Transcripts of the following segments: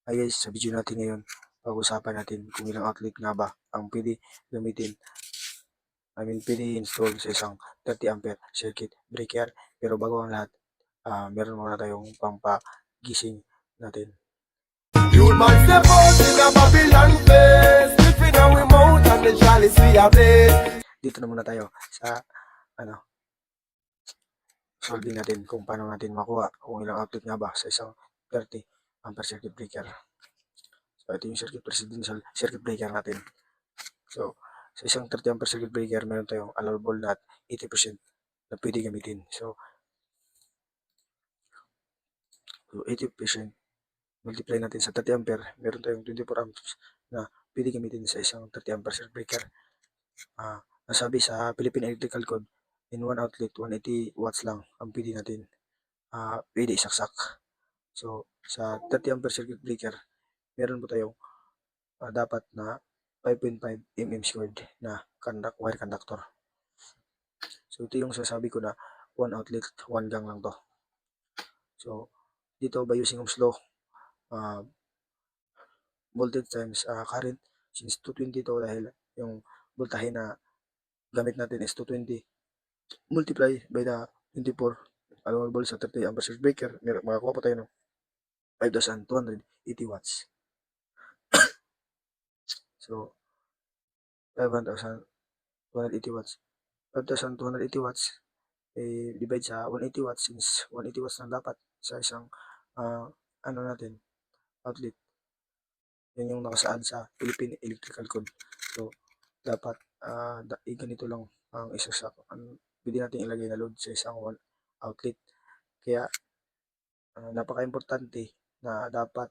Hi guys, sa video natin ngayon, pag-usapan natin kung ilang outlet nga ba ang pwede gamitin, pwede install sa isang 30 ampere circuit breaker. Pero bago ang lahat, meron muna tayong pampagising natin. Youth man step out in a Babylon face, lifting our mouth and the chalice we are blaze. Dito na muna tayo sa solving natin kung paano natin makuha kung ilang outlet nga ba sa isang 30 ampere circuit breaker. So ito yung presidential circuit breaker natin. So sa isang 30 ampere circuit breaker, meron tayong allowable na 80% na pwede gamitin. So 80% multiply natin sa 30 ampere, meron tayong 24 amps na pwede gamitin sa isang 30 ampere circuit breaker. Nasabi sa Philippine Electrical Code, in one outlet, 180 watts lang ang pwede natin pwede isaksak. So sa 30 ampere circuit breaker, meron po tayong dapat na 5.5 mm squared na wire conductor. So ito yung sasabi ko na one outlet, one gang lang to. So dito by using Ohm's law, voltage times current, since 220 to, dahil yung voltahe na gamit natin is 220, multiply by the 24 allowable sa 30 ampere circuit breaker, makakuha po tayo ng 5,280 watts. So 5,280 watts. 5,280 watts divide sa 180 watts, since 180 watts na dapat sa isang natin outlet. Yan yung nakasaad sa Philippine Electrical Code. So dapat ganito lang ang pwede natin ilagay na load sa isang one outlet. Kaya napaka-importante na dapat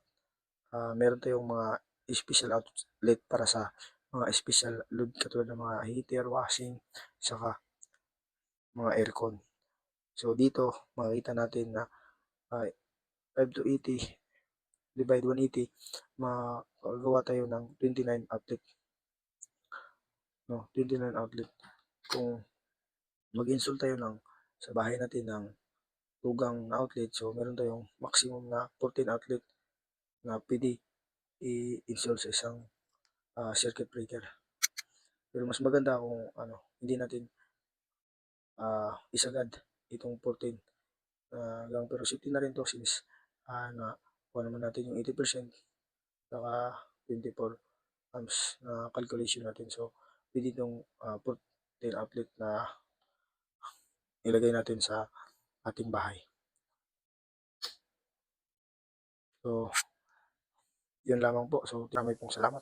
meron tayong mga special outlet para sa mga special load, katulad ng mga heater, washing, saka mga aircon. So dito makikita natin na 5 to 80 divide 180, magagawa tayo ng 29 outlet. 29 outlet. Kung mag-install tayo sa bahay natin ng tugang na outlet, so meron tayong maximum na 14 outlet na pwede i-install sa isang circuit breaker. Pero mas maganda kung hindi natin isagad itong 14 lang, pero safety na rin to, since na kuha naman natin yung 80% saka 24 amps na calculation natin. So pwede itong 14 outlet na ilagay natin sa ating bahay. So yun lamang po. So maraming pong salamat.